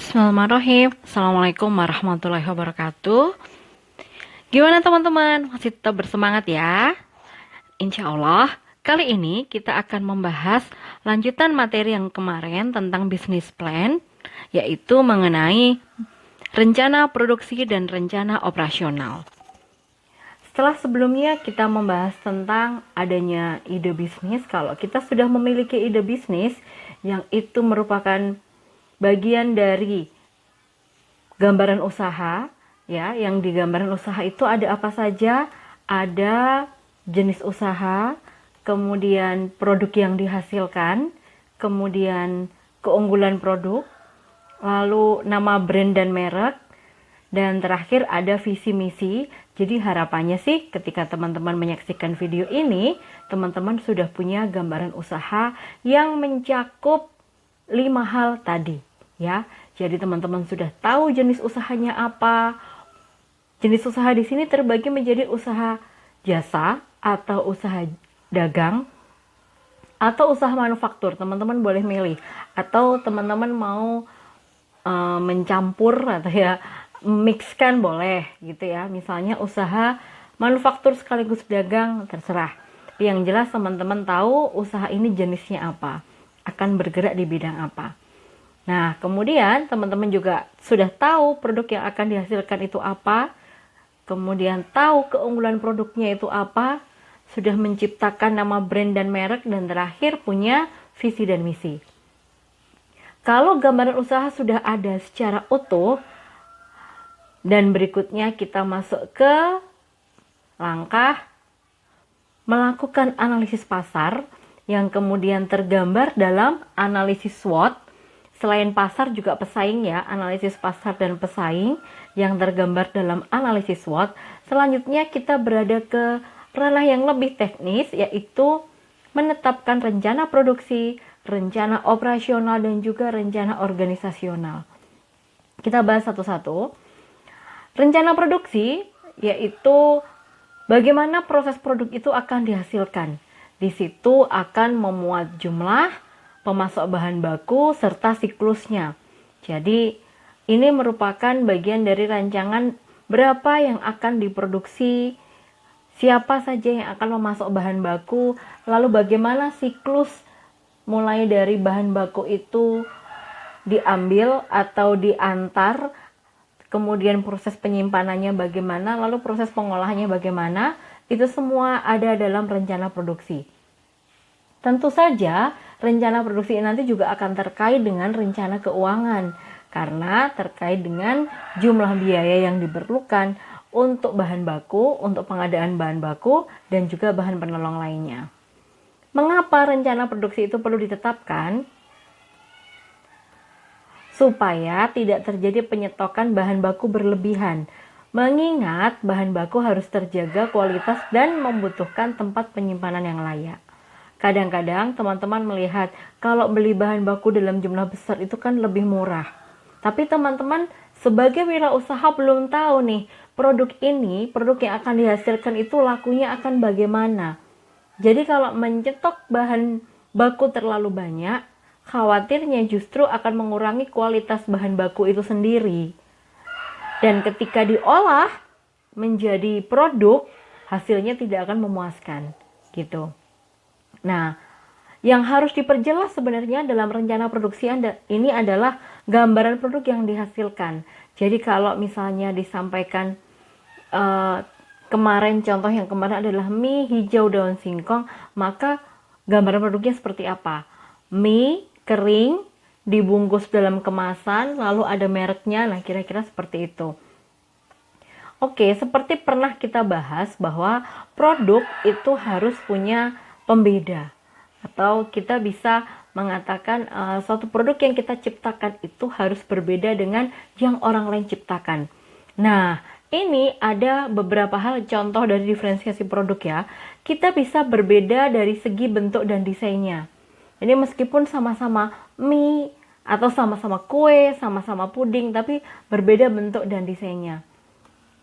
Bismillahirrahmanirrahim. Assalamualaikum warahmatullahi wabarakatuh. Gimana teman-teman? Masih tetap bersemangat ya? Insya Allah, kali ini kita akan membahas lanjutan materi yang kemarin tentang bisnis plan, yaitu mengenai rencana produksi dan rencana operasional. Setelah sebelumnya kita membahas tentang adanya ide bisnis, kalau kita sudah memiliki ide bisnis yang itu merupakan bagian dari gambaran usaha, ya, yang di gambaran usaha itu ada apa saja? Ada jenis usaha, kemudian produk yang dihasilkan, kemudian keunggulan produk, lalu nama brand dan merek, dan terakhir ada visi misi. Jadi harapannya sih ketika teman-teman menyaksikan video ini, teman-teman sudah punya gambaran usaha yang mencakup 5 hal tadi, ya. Jadi teman-teman sudah tahu jenis usahanya apa. Jenis usaha di sini terbagi menjadi usaha jasa atau usaha dagang atau usaha manufaktur. Teman-teman boleh milih, atau teman-teman mau mencampur atau ya mixkan boleh gitu ya. Misalnya usaha manufaktur sekaligus dagang, terserah. Yang jelas teman-teman tahu usaha ini jenisnya apa, akan bergerak di bidang apa. Nah, kemudian teman-teman juga sudah tahu produk yang akan dihasilkan itu apa, kemudian tahu keunggulan produknya itu apa, sudah menciptakan nama brand dan merek, dan terakhir punya visi dan misi. Kalau gambaran usaha sudah ada secara utuh, dan berikutnya kita masuk ke langkah melakukan analisis pasar, yang kemudian tergambar dalam analisis SWOT. Selain pasar juga pesaing ya, analisis pasar dan pesaing yang tergambar dalam analisis SWOT. Selanjutnya kita berada ke ranah yang lebih teknis, yaitu menetapkan rencana produksi, rencana operasional, dan juga rencana organisasional. Kita bahas satu-satu. Rencana produksi yaitu bagaimana proses produk itu akan dihasilkan. Di situ akan memuat jumlah, pemasok bahan baku, serta siklusnya. Jadi ini merupakan bagian dari rancangan berapa yang akan diproduksi, siapa saja yang akan memasok bahan baku, lalu bagaimana siklus mulai dari bahan baku itu diambil atau diantar, kemudian proses penyimpanannya bagaimana, lalu proses pengolahannya bagaimana. Itu semua ada dalam rencana produksi. Tentu saja rencana produksi nanti juga akan terkait dengan rencana keuangan, karena terkait dengan jumlah biaya yang diperlukan untuk bahan baku, untuk pengadaan bahan baku, dan juga bahan penolong lainnya. Mengapa rencana produksi itu perlu ditetapkan? Supaya tidak terjadi penyetokan bahan baku berlebihan. Mengingat bahan baku harus terjaga kualitas dan membutuhkan tempat penyimpanan yang layak. Kadang-kadang teman-teman melihat kalau beli bahan baku dalam jumlah besar itu kan lebih murah. Tapi teman-teman sebagai wirausaha belum tahu nih, produk ini, produk yang akan dihasilkan itu lakunya akan bagaimana. Jadi kalau mencetok bahan baku terlalu banyak, khawatirnya justru akan mengurangi kualitas bahan baku itu sendiri. Dan ketika diolah menjadi produk, hasilnya tidak akan memuaskan, gitu. Nah, yang harus diperjelas sebenarnya dalam rencana produksi ini adalah gambaran produk yang dihasilkan. Jadi kalau misalnya disampaikan kemarin, contoh yang kemarin adalah mie hijau daun singkong, maka gambaran produknya seperti apa? Mie kering, dibungkus dalam kemasan, lalu ada mereknya. Nah, kira-kira seperti itu. Oke, seperti pernah kita bahas bahwa produk itu harus punya pembeda, atau kita bisa mengatakan suatu produk yang kita ciptakan itu harus berbeda dengan yang orang lain ciptakan. Nah, ini ada beberapa hal contoh dari diferensiasi produk ya. Kita bisa berbeda dari segi bentuk dan desainnya. Jadi meskipun sama-sama mie atau sama-sama kue, sama-sama puding, tapi berbeda bentuk dan desainnya.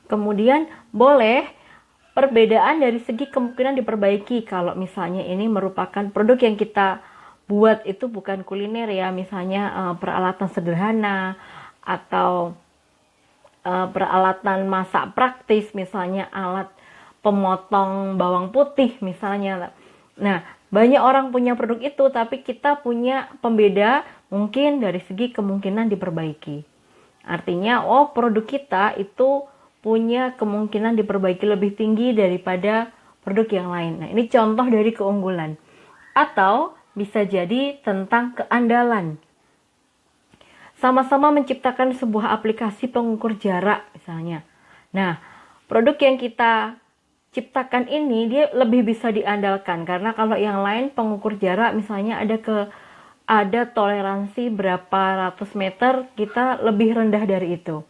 Kemudian boleh perbedaan dari segi kemungkinan diperbaiki. Kalau misalnya ini merupakan produk yang kita buat itu bukan kuliner ya, misalnya peralatan sederhana atau peralatan masak praktis, misalnya alat pemotong bawang putih misalnya. Nah, banyak orang punya produk itu, tapi kita punya pembeda mungkin dari segi kemungkinan diperbaiki. Artinya, oh produk kita itu punya kemungkinan diperbaiki lebih tinggi daripada produk yang lain. Nah, ini contoh dari keunggulan. Atau bisa jadi tentang keandalan. Sama-sama menciptakan sebuah aplikasi pengukur jarak misalnya. Nah, produk yang kita ciptakan ini dia lebih bisa diandalkan, karena kalau yang lain pengukur jarak misalnya ada toleransi berapa ratus meter, kita lebih rendah dari itu.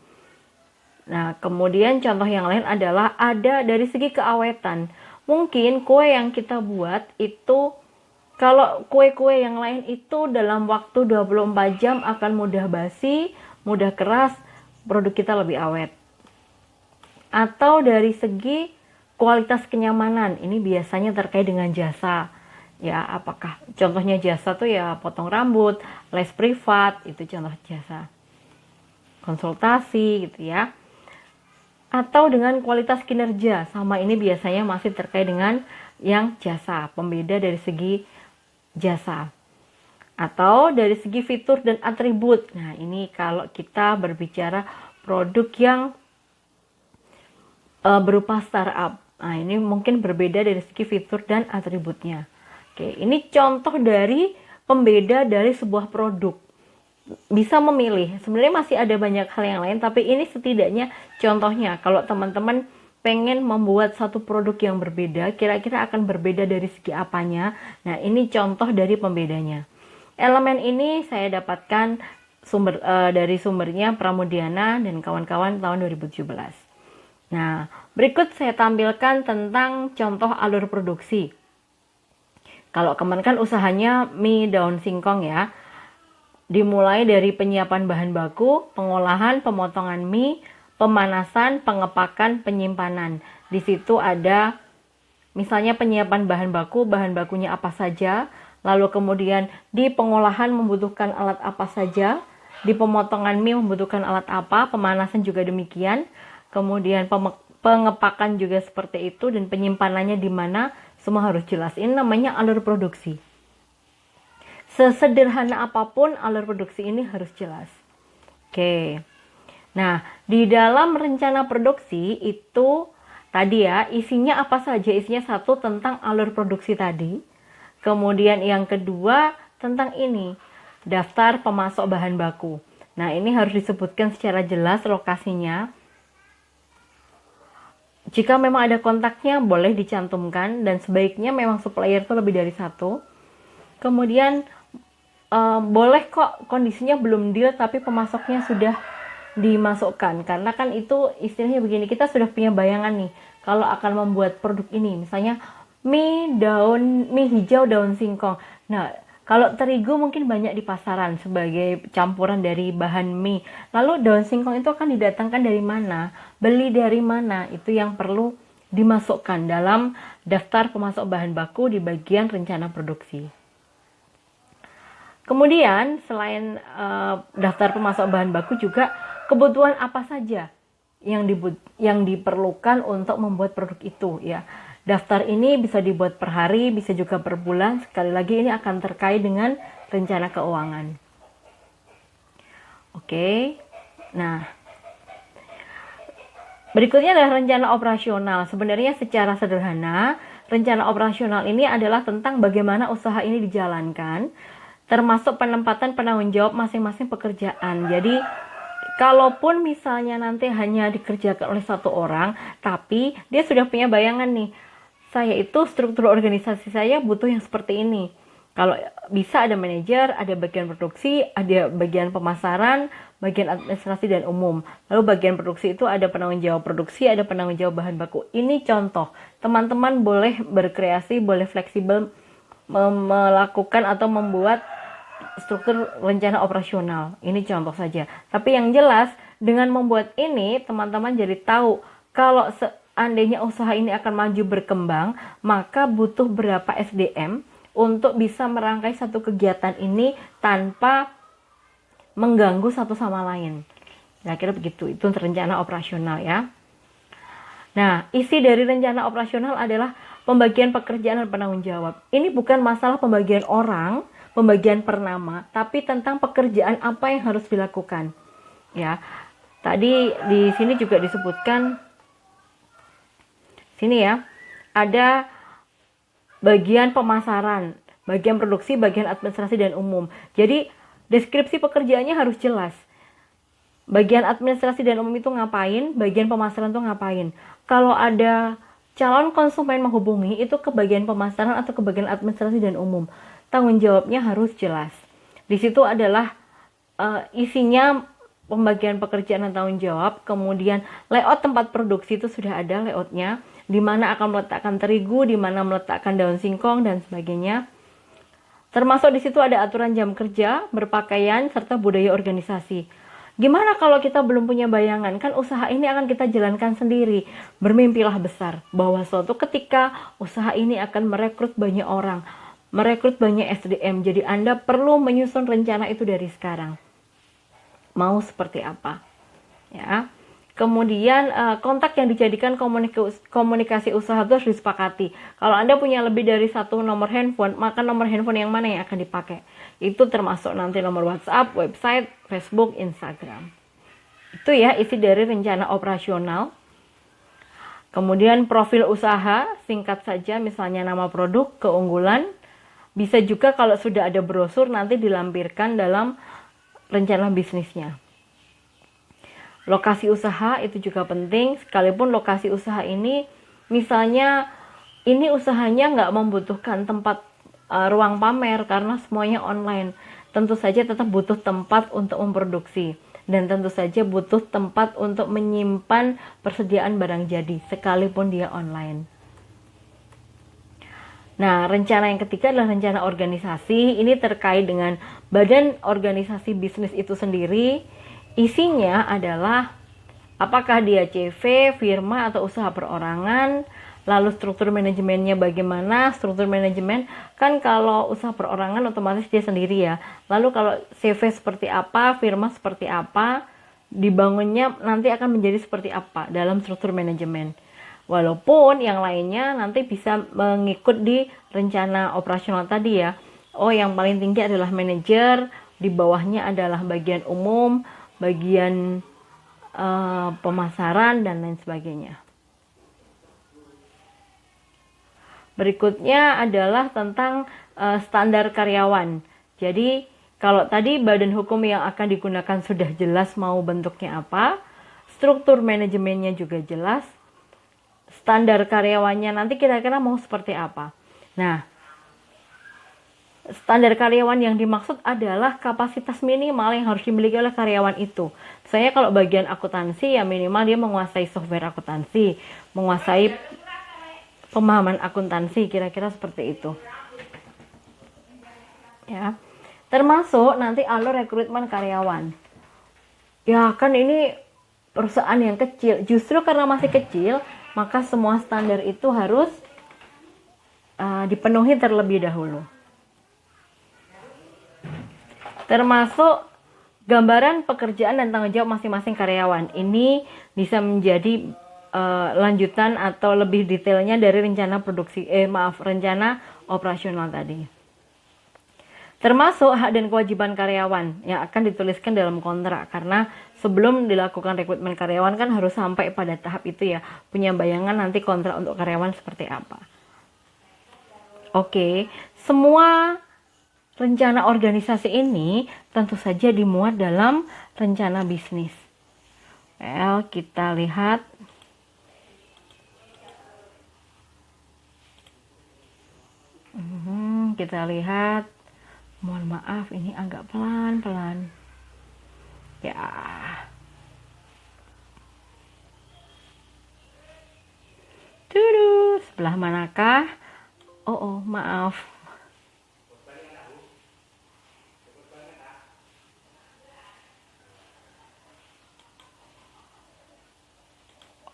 Nah, kemudian contoh yang lain adalah ada dari segi keawetan. Mungkin kue yang kita buat itu, kalau kue-kue yang lain itu dalam waktu 24 jam akan mudah basi, mudah keras, produk kita lebih awet. Atau dari segi kualitas kenyamanan, ini biasanya terkait dengan jasa. Ya, apakah contohnya jasa tuh ya potong rambut, les privat, itu contoh jasa. Konsultasi gitu ya. Atau dengan kualitas kinerja, sama ini biasanya masih terkait dengan yang jasa, pembeda dari segi jasa. Atau dari segi fitur dan atribut. Nah, ini kalau kita berbicara produk yang berupa startup. Nah, ini mungkin berbeda dari segi fitur dan atributnya. Oke, ini contoh dari pembeda dari sebuah produk. Bisa memilih. Sebenarnya masih ada banyak hal yang lain, tapi ini setidaknya contohnya. Kalau teman-teman pengen membuat satu produk yang berbeda, kira-kira akan berbeda dari segi apanya. Nah, ini contoh dari pembedanya. Elemen ini saya dapatkan dari sumbernya Pramudiana dan kawan-kawan tahun 2017. Nah, berikut saya tampilkan tentang contoh alur produksi. Kalau kemarin kan usahanya mie daun singkong ya. Dimulai dari penyiapan bahan baku, pengolahan, pemotongan mie, pemanasan, pengepakan, penyimpanan. Di situ ada misalnya penyiapan bahan bakunya apa saja, lalu kemudian di pengolahan membutuhkan alat apa saja, di pemotongan mie membutuhkan alat apa, pemanasan juga demikian, kemudian pengepakan juga seperti itu, dan penyimpanannya di mana, semua harus jelas. Ini namanya alur produksi. Sesederhana apapun alur produksi ini harus jelas. Oke. Nah, di dalam rencana produksi itu tadi ya, isinya apa saja? Isinya satu tentang alur produksi tadi. Kemudian yang kedua tentang ini, daftar pemasok bahan baku. Nah, ini harus disebutkan secara jelas lokasinya. Jika memang ada kontaknya boleh dicantumkan, dan sebaiknya memang supplier itu lebih dari satu. Kemudian boleh kok kondisinya belum deal tapi pemasoknya sudah dimasukkan, karena kan itu istilahnya begini, kita sudah punya bayangan nih kalau akan membuat produk ini, misalnya mie hijau daun singkong. Nah, kalau terigu mungkin banyak di pasaran sebagai campuran dari bahan mie, lalu daun singkong itu akan didatangkan dari mana, beli dari mana, itu yang perlu dimasukkan dalam daftar pemasok bahan baku di bagian rencana produksi. Kemudian selain daftar pemasok bahan baku juga kebutuhan apa saja yang diperlukan untuk membuat produk itu ya. Daftar ini bisa dibuat per hari, bisa juga per bulan. Sekali lagi ini akan terkait dengan rencana keuangan. Oke. Nah, berikutnya adalah rencana operasional. Sebenarnya secara sederhana, rencana operasional ini adalah tentang bagaimana usaha ini dijalankan, termasuk penempatan penanggung jawab masing-masing pekerjaan. Jadi, kalaupun misalnya nanti hanya dikerjakan oleh satu orang, tapi dia sudah punya bayangan nih, saya itu struktur organisasi saya butuh yang seperti ini. Kalau bisa ada manajer, ada bagian produksi, ada bagian pemasaran, bagian administrasi dan umum. Lalu bagian produksi itu ada penanggung jawab produksi, ada penanggung jawab bahan baku. Ini contoh. Teman-teman boleh berkreasi, boleh fleksibel melakukan atau membuat struktur rencana operasional. Ini contoh saja. Tapi yang jelas, dengan membuat ini, teman-teman jadi tahu kalau seandainya usaha ini akan maju berkembang, maka butuh berapa SDM untuk bisa merangkai satu kegiatan ini tanpa mengganggu satu sama lain. Kira-kira begitu, itu rencana operasional ya. Nah, isi dari rencana operasional adalah pembagian pekerjaan dan penanggung jawab. Ini bukan masalah pembagian orang, pembagian per nama, tapi tentang pekerjaan apa yang harus dilakukan. Ya, tadi di sini juga disebutkan, sini ya, ada bagian pemasaran, bagian produksi, bagian administrasi dan umum. Jadi deskripsi pekerjaannya harus jelas. Bagian administrasi dan umum itu ngapain, bagian pemasaran itu ngapain. Kalau ada calon konsumen menghubungi, itu ke bagian pemasaran atau ke bagian administrasi dan umum. Tanggung jawabnya harus jelas. Di situ adalah isinya pembagian pekerjaan dan tanggung jawab, kemudian layout tempat produksi itu sudah ada layoutnya, di mana akan meletakkan terigu, di mana meletakkan daun singkong dan sebagainya. Termasuk di situ ada aturan jam kerja, berpakaian, serta budaya organisasi. Gimana kalau kita belum punya bayangan? Kan usaha ini akan kita jalankan sendiri. Bermimpilah besar bahwa suatu ketika usaha ini akan merekrut banyak orang, merekrut banyak SDM. Jadi Anda perlu menyusun rencana itu dari sekarang. Mau seperti apa? Ya. Kemudian kontak yang dijadikan komunikasi usaha itu harus disepakati. Kalau Anda punya lebih dari satu nomor handphone, maka nomor handphone yang mana yang akan dipakai? Itu termasuk nanti nomor WhatsApp, website, Facebook, Instagram. Itu ya isi dari rencana operasional. Kemudian profil usaha, singkat saja misalnya nama produk, keunggulan. Bisa juga kalau sudah ada brosur nanti dilampirkan dalam rencana bisnisnya. Lokasi usaha itu juga penting, sekalipun lokasi usaha ini misalnya ini usahanya nggak membutuhkan tempat ruang pamer karena semuanya online. Tentu saja tetap butuh tempat untuk memproduksi dan tentu saja butuh tempat untuk menyimpan persediaan barang jadi sekalipun dia online. Nah, rencana yang ketiga adalah rencana organisasi. Ini terkait dengan badan organisasi bisnis itu sendiri. Isinya adalah apakah dia CV, firma, atau usaha perorangan, lalu struktur manajemennya bagaimana. Struktur manajemen kan kalau usaha perorangan otomatis dia sendiri ya. Lalu kalau CV seperti apa, firma seperti apa, dibangunnya nanti akan menjadi seperti apa dalam struktur manajemen. Walaupun yang lainnya nanti bisa mengikut di rencana operasional tadi ya. Oh, yang paling tinggi adalah manajer, di bawahnya adalah bagian umum, bagian pemasaran dan lain sebagainya. Berikutnya adalah tentang standar karyawan. Jadi kalau tadi badan hukum yang akan digunakan sudah jelas mau bentuknya apa, struktur manajemennya juga jelas, standar karyawannya nanti kira-kira mau seperti apa. Nah, standar karyawan yang dimaksud adalah kapasitas minimal yang harus dimiliki oleh karyawan itu. Misalnya kalau bagian akuntansi ya minimal dia menguasai software akuntansi, menguasai pemahaman akuntansi, kira-kira seperti itu. Ya. Termasuk nanti alur rekrutmen karyawan. Ya kan ini perusahaan yang kecil, justru karena masih kecil, maka semua standar itu harus dipenuhi terlebih dahulu. Termasuk gambaran pekerjaan dan tanggung jawab masing-masing karyawan. Ini bisa menjadi lanjutan atau lebih detailnya dari rencana rencana operasional tadi. Termasuk hak dan kewajiban karyawan yang akan dituliskan dalam kontrak, karena sebelum dilakukan rekrutmen karyawan kan harus sampai pada tahap itu ya, punya bayangan nanti kontrak untuk karyawan seperti apa. Oke, semua rencana organisasi ini tentu saja dimuat dalam rencana bisnis. Kita lihat. Kita lihat. Mohon maaf, ini agak pelan-pelan. Ya. Sebelah manakah? Oh, maaf.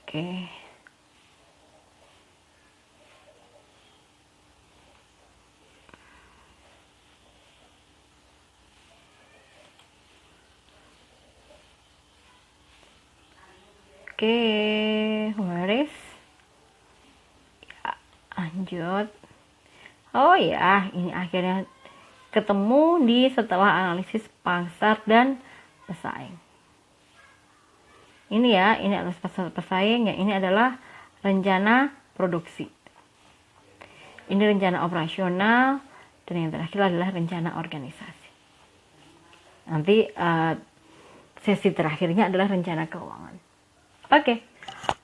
Oke. where is? Ya, lanjut. Oh ya, ini akhirnya ketemu setelah analisis pasar dan pesaing. Ini ya, ini adalah pasar pesaing, ya ini adalah rencana produksi. Ini rencana operasional, dan yang terakhir adalah rencana organisasi. Nanti sesi terakhirnya adalah rencana keuangan.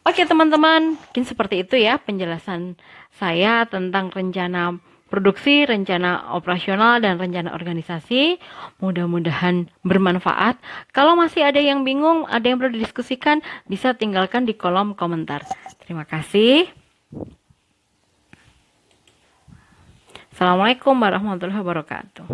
Oke teman-teman, mungkin seperti itu ya penjelasan saya tentang rencana produksi, rencana operasional, dan rencana organisasi. Mudah-mudahan bermanfaat. Kalau masih ada yang bingung, ada yang perlu didiskusikan, bisa tinggalkan di kolom komentar. Terima kasih. Assalamualaikum warahmatullahi wabarakatuh.